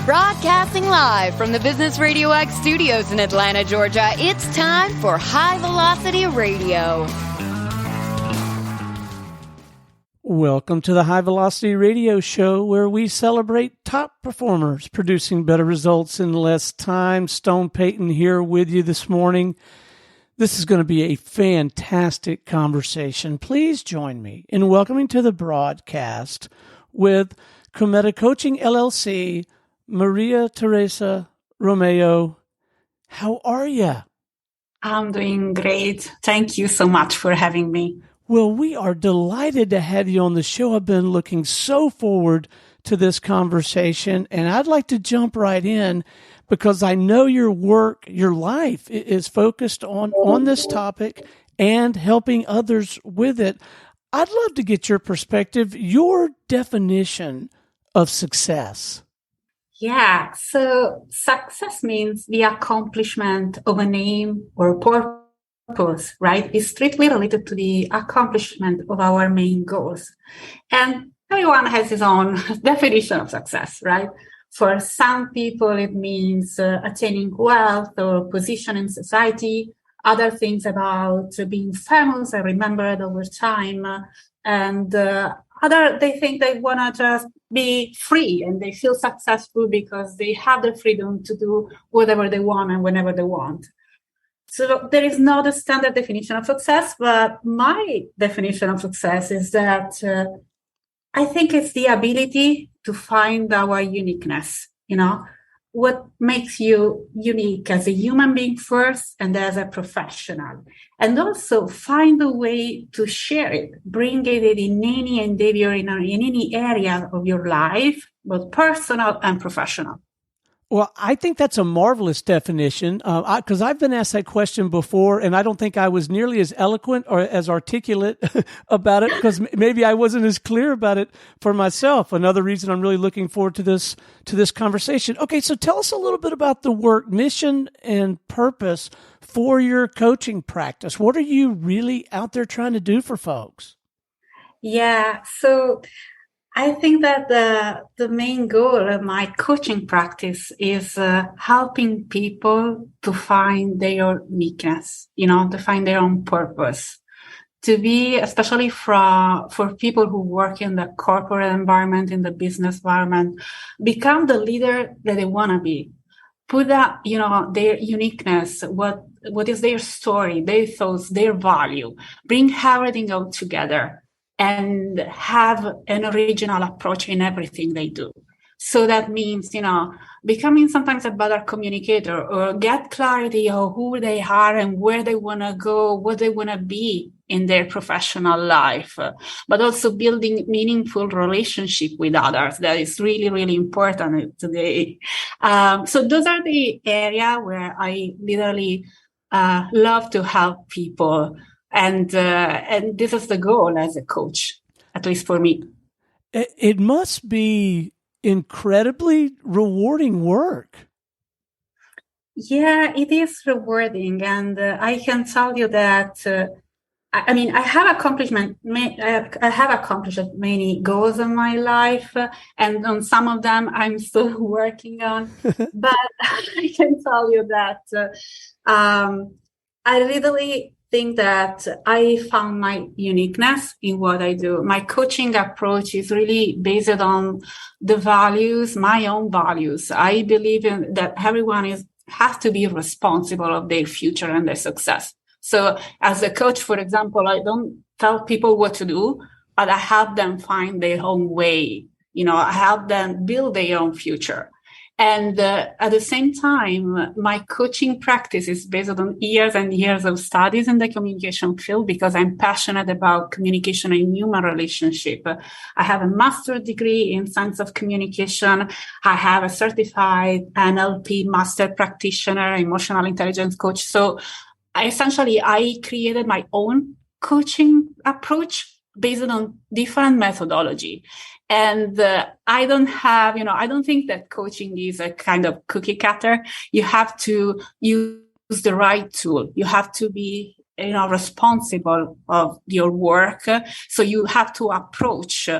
Broadcasting live from the Business RadioX studios in Atlanta, Georgia, it's time for High Velocity Radio. Welcome to the High Velocity Radio Show, where we celebrate top performers producing better results in less time. Stone Payton here with you this morning. This is going to be a fantastic conversation. Please join me in welcoming to the broadcast with Cometa Coaching, LLC, Mariateresa Romeo. How are you? I'm doing great. Thank you so much for having me. Well, we are delighted to have you on the show. I've been looking so forward to this conversation, and I'd like to jump right in because I know your work, your life is focused on this topic and helping others with it. I'd love to get your perspective, your definition of success. Yeah, so success means the accomplishment of an aim or purpose, right? It's strictly related to the accomplishment of our main goals. And everyone has his own definition of success, right? For some people, it means attaining wealth or position in society, other things about being famous and remembered over time, and other, they think they want to just be free and they feel successful because they have the freedom to do whatever they want and whenever they want. So there is not a standard definition of success, but my definition of success is that I think it's the ability to find our uniqueness, what makes you unique as a human being first and as a professional, and also find a way to share it, bring it in any endeavor, in any area of your life, both personal and professional. Well, I think that's a marvelous definition because I've been asked that question before, and I don't think I was nearly as eloquent or as articulate about it because maybe I wasn't as clear about it for myself. Another reason I'm really looking forward to this conversation. Okay, so tell us a little bit about the work, mission, and purpose for your coaching practice. What are you really out there trying to do for folks? Yeah, so I think that the main goal of my coaching practice is helping people to find their uniqueness, to find their own purpose, to be, especially for people who work in the corporate environment, in the business environment, become the leader that they want to be. Put that, their uniqueness, what is their story, their thoughts, their value, bring everything all together and have an original approach in everything they do. So that means, becoming sometimes a better communicator or get clarity of who they are and where they want to go, what they want to be in their professional life, but also building meaningful relationship with others. That is really, really important today. So those are the area where I literally love to help people. And this is the goal as a coach, at least for me. It must be incredibly rewarding work. Yeah, it is rewarding. And I can tell you that, I have accomplished many goals in my life. And on some of them, I'm still working on. But I can tell you that I literally think that I found my uniqueness in what I do. My coaching approach is really based on the values, my own values. I believe in that everyone has to be responsible of their future and their success. So as a coach, for example, I don't tell people what to do, but I help them find their own way. I help them build their own future. And at the same time, my coaching practice is based on years and years of studies in the communication field because I'm passionate about communication and human relationship. I have a master's degree in science of communication. I have a certified NLP master practitioner, emotional intelligence coach. So I created my own coaching approach based on different methodology. And I don't think that coaching is a kind of cookie cutter. You have to use the right tool. You have to be, responsible of your work. So you have to approach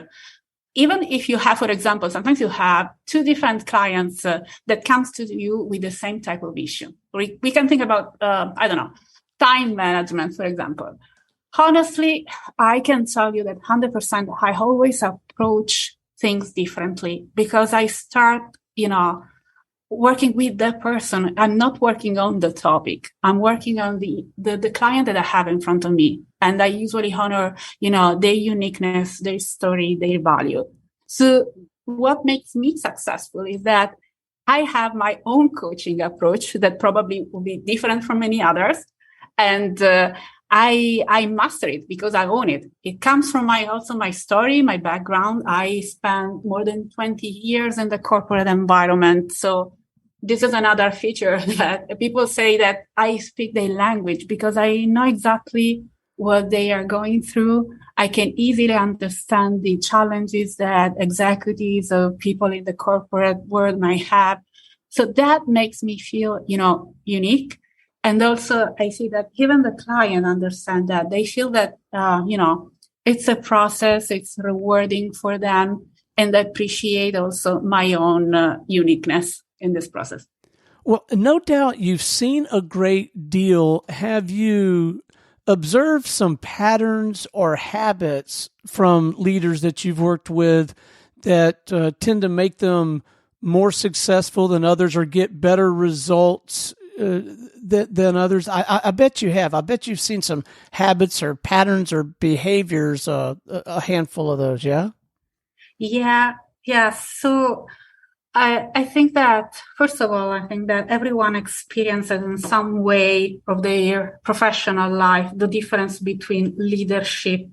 even if you have, for example, sometimes you have two different clients that comes to you with the same type of issue. We can think about, time management, for example. Honestly, I can tell you that 100%, I always approach things differently because I start, working with that person. I'm not working on the topic. I'm working on the client that I have in front of me. And I usually honor, their uniqueness, their story, their value. So what makes me successful is that I have my own coaching approach that probably will be different from many others. And I master it because I own it. It comes from my story, my background. I spent more than 20 years in the corporate environment. So this is another feature that people say that I speak their language because I know exactly what they are going through. I can easily understand the challenges that executives or people in the corporate world might have. So that makes me feel, unique. And also I see that even the client understand that they feel that, it's a process, it's rewarding for them, and I appreciate also my own uniqueness in this process. Well, no doubt you've seen a great deal. Have you observed some patterns or habits from leaders that you've worked with that tend to make them more successful than others or get better results than others? I bet you have. I bet you've seen some habits or patterns or behaviors, a handful of those, yeah? Yeah. So I think that, first of all, I think that everyone experiences in some way of their professional life the difference between leadership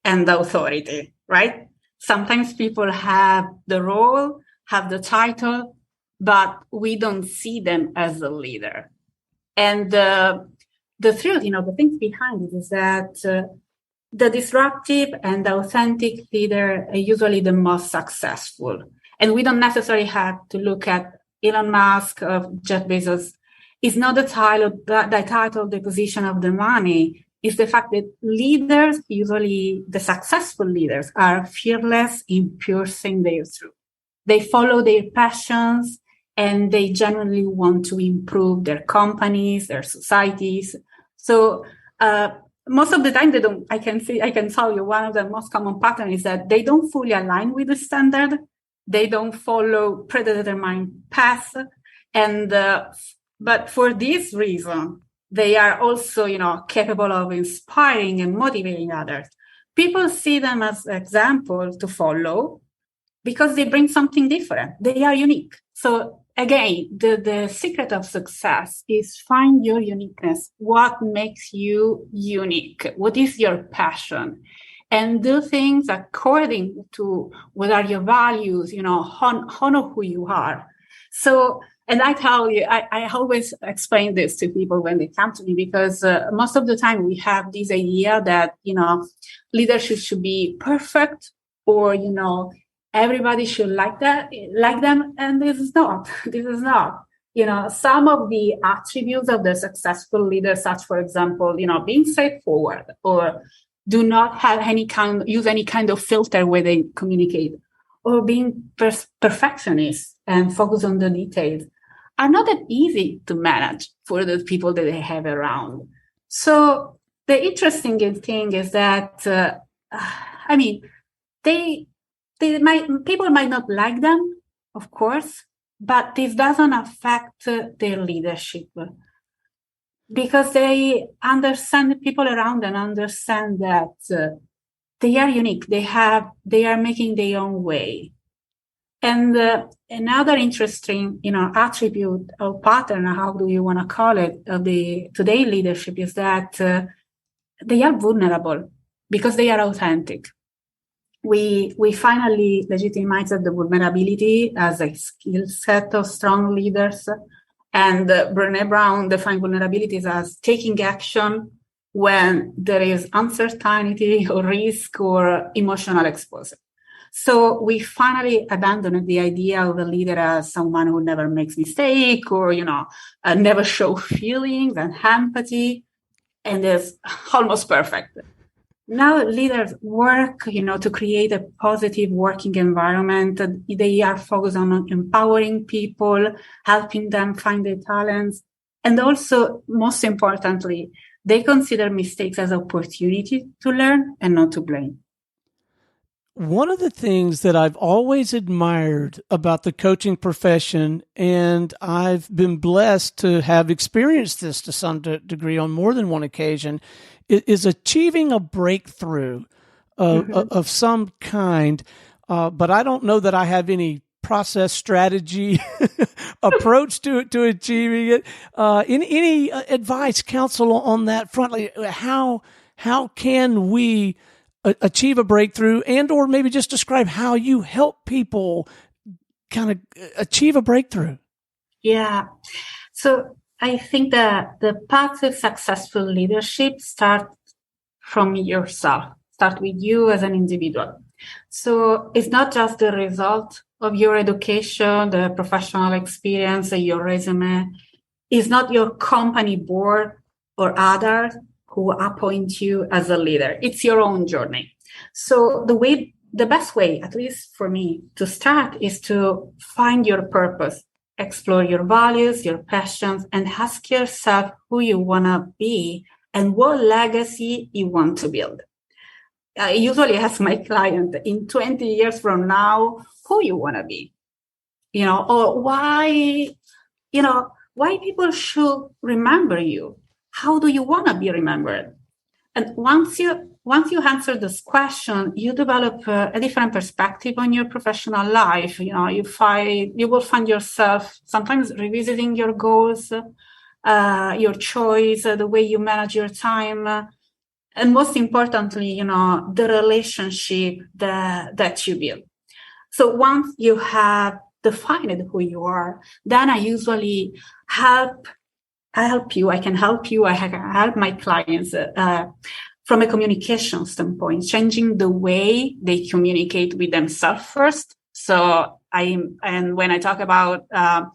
and authority, right? Sometimes people have the role, have the title, but we don't see them as a leader. And the truth, the things behind it is that the disruptive and authentic leader are usually the most successful. And we don't necessarily have to look at Elon Musk or Jeff Bezos. It's not the title, the position of the money. It's the fact that leaders, usually the successful leaders, are fearless in piercing their truth. They follow their passions and they genuinely want to improve their companies, their societies. So most of the time they don't. I can tell you one of the most common patterns is that they don't fully align with the standard. They don't follow predetermined paths, and but for this reason, they are also, capable of inspiring and motivating others. People see them as examples to follow because they bring something different. They are unique. So again, the secret of success is find your uniqueness. What makes you unique? What is your passion? And do things according to what are your values, honor who you are. So, and I tell you, I always explain this to people when they come to me because most of the time we have this idea that, leadership should be perfect or, everybody should like them. And this is not. Some of the attributes of the successful leaders, such, for example, being straightforward or do not have use any kind of filter where they communicate, or being perfectionist and focus on the details, are not that easy to manage for the people that they have around. So the interesting thing is that, people might not like them, of course, but this doesn't affect their leadership. Because they understand the people around and understand that they are unique. They are making their own way. And another interesting, attribute or pattern, how do you want to call it, of the today leadership is that they are vulnerable because they are authentic. We finally legitimize the vulnerability as a skill set of strong leaders. And Brené Brown defined vulnerabilities as taking action when there is uncertainty or risk or emotional exposure. So we finally abandoned the idea of a leader as someone who never makes mistake or, never show feelings and empathy and is almost perfect. Now leaders work, to create a positive working environment. They are focused on empowering people, helping them find their talents. And also, most importantly, they consider mistakes as opportunity to learn and not to blame. One of the things that I've always admired about the coaching profession, and I've been blessed to have experienced this to some degree on more than one occasion, is achieving a breakthrough of some kind. But I don't know that I have any process, strategy, approach to achieving it. Any advice, counsel on that front? Like how can we achieve a breakthrough, and or maybe just describe how you help people kind of achieve a breakthrough? Yeah. So I think that the path to successful leadership starts from yourself, start with you as an individual. So it's not just the result of your education, the professional experience, your resume. It's not your company board or others who appoint you as a leader. It's your own journey. So the best way, at least for me, to start is to find your purpose, explore your values, your passions, and ask yourself who you want to be and what legacy you want to build. I usually ask my client, in 20 years from now, who you want to be, or why people should remember you. How do you want to be remembered? And once you answer this question, you develop a different perspective on your professional life. You will find yourself sometimes revisiting your goals, your choice, the way you manage your time, and most importantly, the relationship that you build. So once you have defined who you are, then I usually I can help you. I help my clients from a communication standpoint, changing the way they communicate with themselves first. So when I talk about the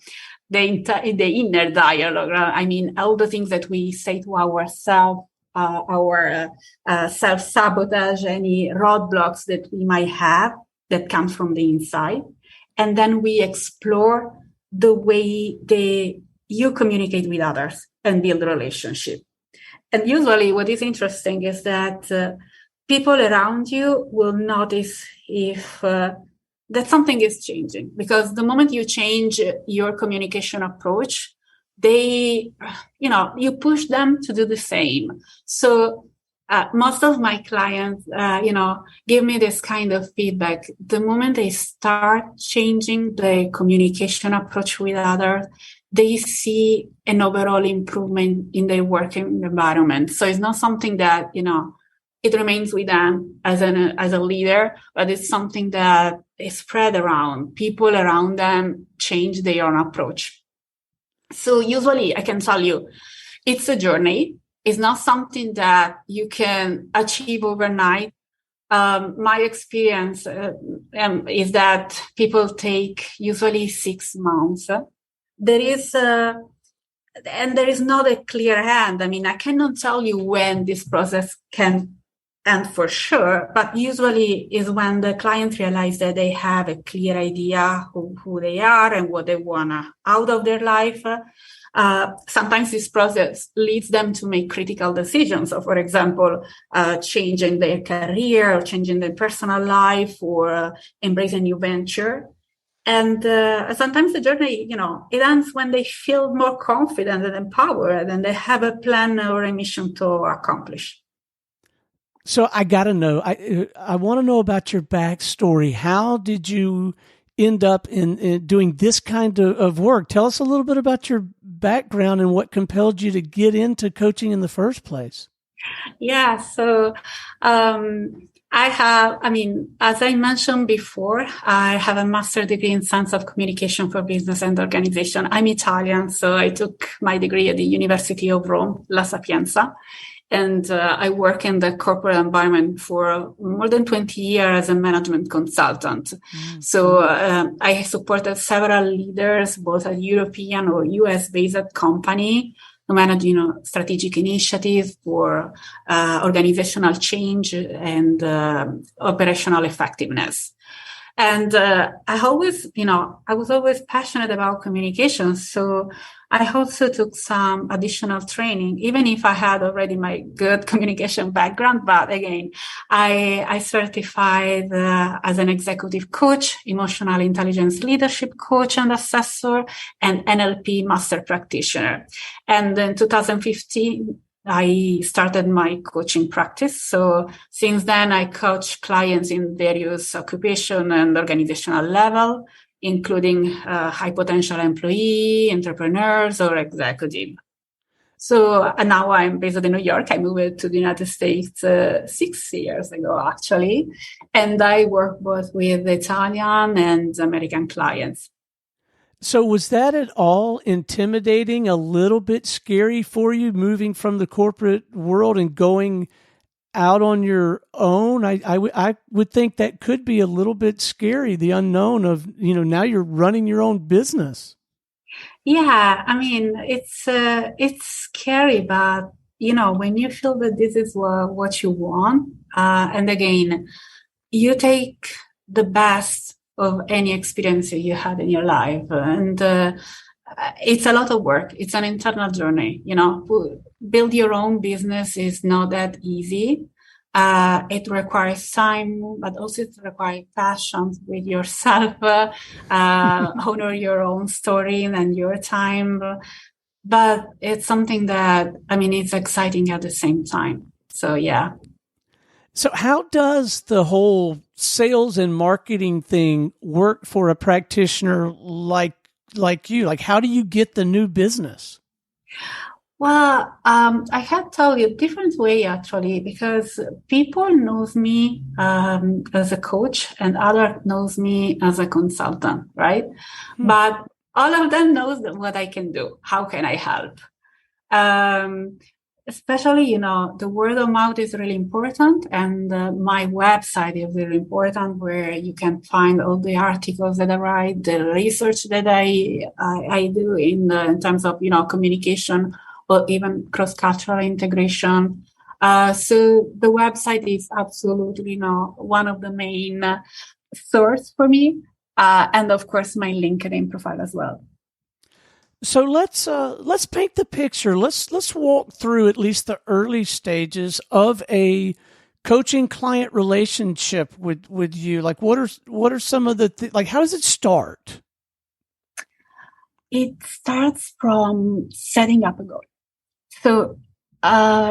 inner dialogue, I mean all the things that we say to ourselves, our self-sabotage, any roadblocks that we might have that comes from the inside. And then we explore the way you communicate with others and build a relationship. And usually what is interesting is that people around you will notice if that something is changing, because the moment you change your communication approach, you push them to do the same. So most of my clients, give me this kind of feedback. The moment they start changing the communication approach with others, they see an overall improvement in their working environment. So it's not something that, it remains with them as a leader, but it's something that is spread around. People around them change their own approach. So usually I can tell you, it's a journey. It's not something that you can achieve overnight. My experience is that people take usually 6 months. There is not a clear end. I mean, I cannot tell you when this process can end for sure, but usually is when the client realizes that they have a clear idea who they are and what they want out of their life. Sometimes this process leads them to make critical decisions. So, for example, changing their career or changing their personal life or embrace a new venture. And sometimes the journey, it ends when they feel more confident and empowered and they have a plan or a mission to accomplish. So I got to know, I want to know about your backstory. How did you end up in doing this kind of work? Tell us a little bit about your background and what compelled you to get into coaching in the first place. Yeah, so as I mentioned before, I have a master's degree in science of communication for business and organization. I'm Italian, so I took my degree at the University of Rome, La Sapienza. And I work in the corporate environment for more than 20 years as a management consultant. Mm-hmm. So I supported several leaders, both at European or US-based company, to manage, strategic initiatives for organizational change and operational effectiveness. And I was always passionate about communication. So I also took some additional training, even if I had already my good communication background. But again, I certified as an executive coach, emotional intelligence leadership coach and assessor, and NLP master practitioner. And in 2015, I started my coaching practice. So since then, I coach clients in various occupation and organizational level, including high potential employee, entrepreneurs, or executive. So now I'm based in New York. I moved to the United States 6 years ago, actually. And I work both with Italian and American clients. So was that at all intimidating, a little bit scary for you, moving from the corporate world and going out on your own? I would think that could be a little bit scary, the unknown of, now you're running your own business. Yeah, I mean, it's scary, but, when you feel that this is what you want, and again, you take the best of any experience you had in your life. And it's a lot of work. It's an internal journey. Build your own business is not that easy. It requires time, but also it requires passion with yourself, honor your own story and your time. But it's something that, it's exciting at the same time. So, yeah. So how does the whole sales and marketing thing work for a practitioner like you? Like, how do you get the new business? Well, I can tell you a different way, actually, because people knows me as a coach and other knows me as a consultant, right? But all of them knows what I can do. How can I help? Especially, the word of mouth is really important. And my website is really important, where you can find all the articles that I write, the research that I do in terms of, communication or even cross-cultural integration. So the website is absolutely, one of the main source for me. And of course, my LinkedIn profile as well. So let's paint the picture. Let's walk through at least the early stages of a coaching client relationship with you. Like, what are some of the like? How does it start? It starts from setting up a goal. So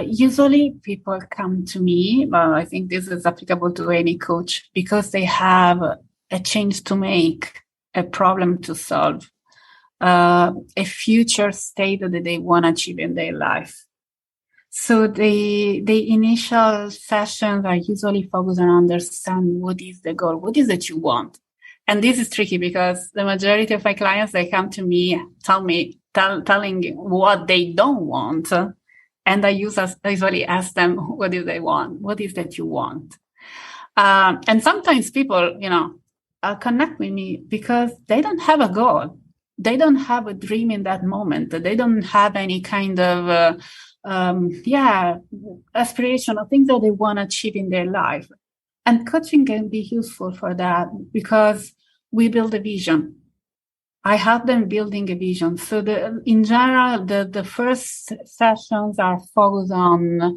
usually people come to me. Well, I think this is applicable to any coach, because they have a change to make, a problem to solve. A future state that they want to achieve in their life. So the initial sessions are usually focused on understand what is the goal, what is it you want. And this is tricky, because the majority of my clients, they come to me, telling what they don't want. And I usually ask them, what do they want? What is that you want? And sometimes people, connect with me because they don't have a goal. They don't have a dream in that moment. They don't have any kind of, aspiration or things that they want to achieve in their life. And coaching can be useful for that, because we build a vision. I help them building a vision. So in general, the first sessions are focused on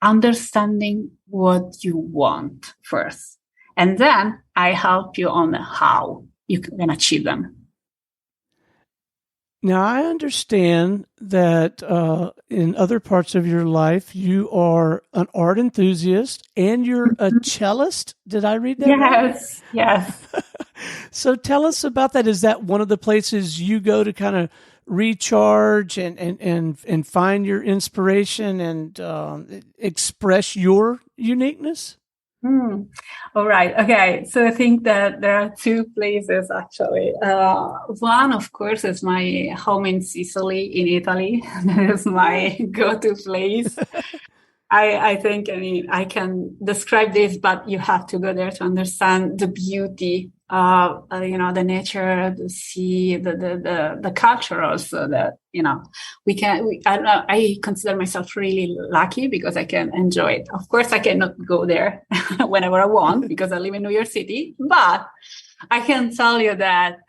understanding what you want first. And then I help you on how you can achieve them. Now, I understand that in other parts of your life, you are an art enthusiast and you're a cellist. Did I read that right? Yes. So tell us about that. Is that one of the places you go to kind of recharge and find your inspiration and express your uniqueness? All right. Okay. So I think that there are two places, actually. One, of course, is my home in Sicily, in Italy. That is my go-to place. I think, I mean, I can describe this, but you have to go there to understand the beauty of, the nature, the sea, the culture also that, I don't know, I consider myself really lucky because I can enjoy it. Of course, I cannot go there whenever I want because I live in New York City, but I can tell you that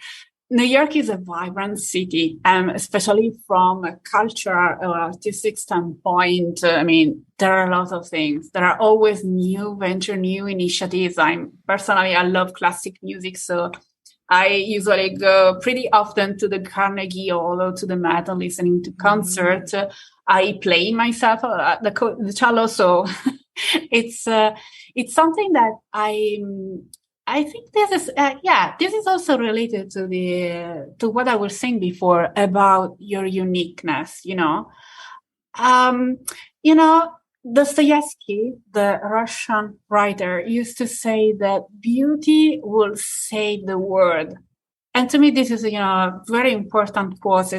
New York is a vibrant city, especially from a cultural or artistic standpoint. I mean, there are a lot of things. There are always new initiatives. I love classic music, so I usually go pretty often to the Carnegie Hall or to the Met listening to concerts. I play myself the cello, so it's something that I think this is also related to what I was saying before about your uniqueness, Dostoevsky, the Russian writer, used to say that beauty will save the world. And to me, this is, a very important quote.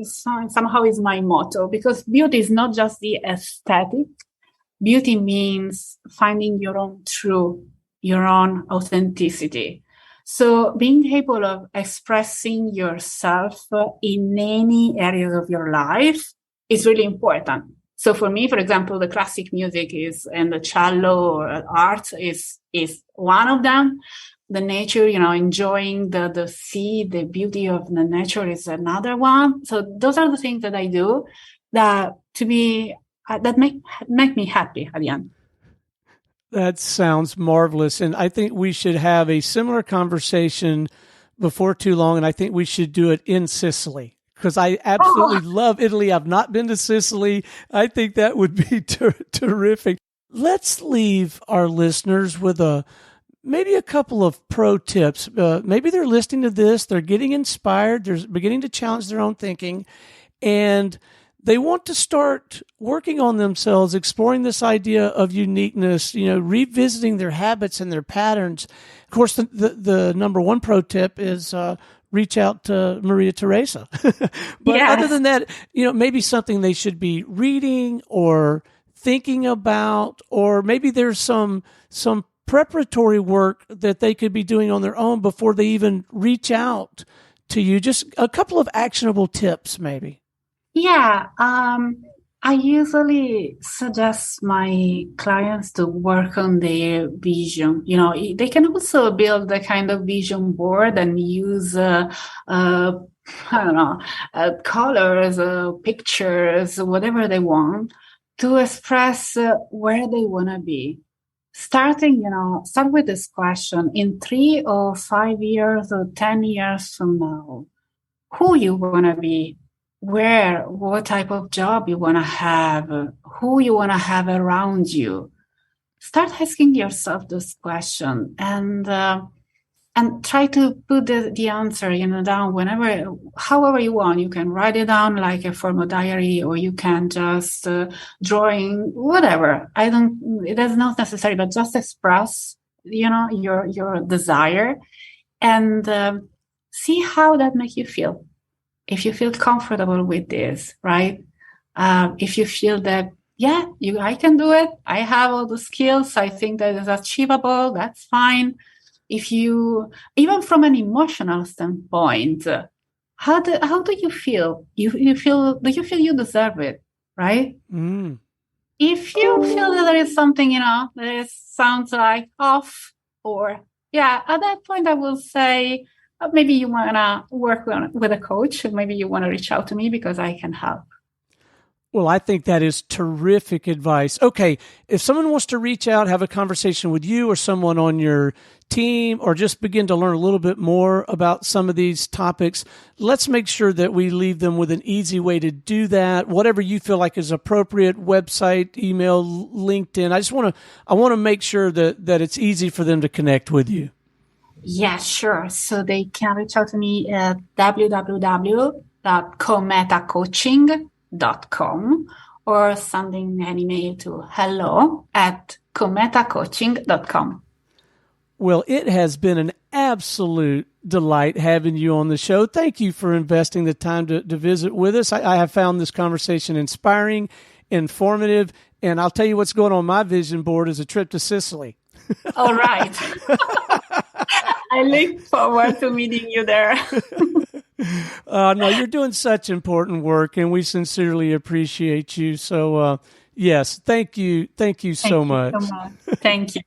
Somehow is my motto, because beauty is not just the aesthetic. Beauty means finding your own truth, your own authenticity. So being able of expressing yourself in any areas of your life is really important. So for me, for example, the classic music and the cello or art is one of them. The nature, enjoying the sea, the beauty of the nature is another one. So those are the things that I do that make me happy at the end. That sounds marvelous. And I think we should have a similar conversation before too long. And I think we should do it in Sicily, because I absolutely love Italy. I've not been to Sicily. I think that would be terrific. Let's leave our listeners with maybe a couple of pro tips. Maybe they're listening to this, they're getting inspired, they're beginning to challenge their own thinking, and they want to start working on themselves, exploring this idea of uniqueness, revisiting their habits and their patterns. Of course, the number one pro tip is reach out to Mariateresa. But yes. Other than that, maybe something they should be reading or thinking about, or maybe there's some preparatory work that they could be doing on their own before they even reach out to you. Just a couple of actionable tips, maybe. Yeah, I usually suggest my clients to work on their vision. They can also build a kind of vision board and use, colors, pictures, whatever they want to express where they want to be. Start with this question: in 3 or 5 years or 10 years from now, who you want to be? What type of job you want to have, who you want to have around you. Start asking yourself this question and try to put the answer, down however you want. You can write it down like a formal diary, or you can just drawing, whatever. It is not necessary, but just express, your desire and see how that makes you feel. If you feel comfortable with this, right? If you feel that, I can do it. I have all the skills. I think that is achievable. That's fine. If you, even from an emotional standpoint, how do you feel? Do you feel you deserve it, right? Mm. If you feel that there is something, that sounds like off, or at that point, I will say, maybe you want to work with a coach. Maybe you want to reach out to me because I can help. Well, I think that is terrific advice. Okay, if someone wants to reach out, have a conversation with you or someone on your team, or just begin to learn a little bit more about some of these topics, let's make sure that we leave them with an easy way to do that. Whatever you feel like is appropriate: website, email, LinkedIn. I want to make sure that it's easy for them to connect with you. Yeah, sure. So they can reach out to me at www.cometacoaching.com or sending an email to hello@cometacoaching.com. Well, it has been an absolute delight having you on the show. Thank you for investing the time to visit with us. I have found this conversation inspiring, informative, And I'll tell you what's going on my vision board is a trip to Sicily. All right. I look forward to meeting you there. No, you're doing such important work, and we sincerely appreciate you. So, yes, thank you. Thank you so much. Thank you.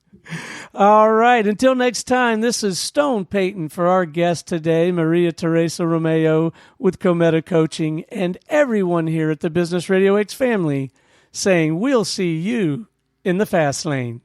All right. Until next time, this is Stone Payton for our guest today, Mariateresa Romeo with Cometa Coaching, and everyone here at the Business RadioX family saying we'll see you in the fast lane.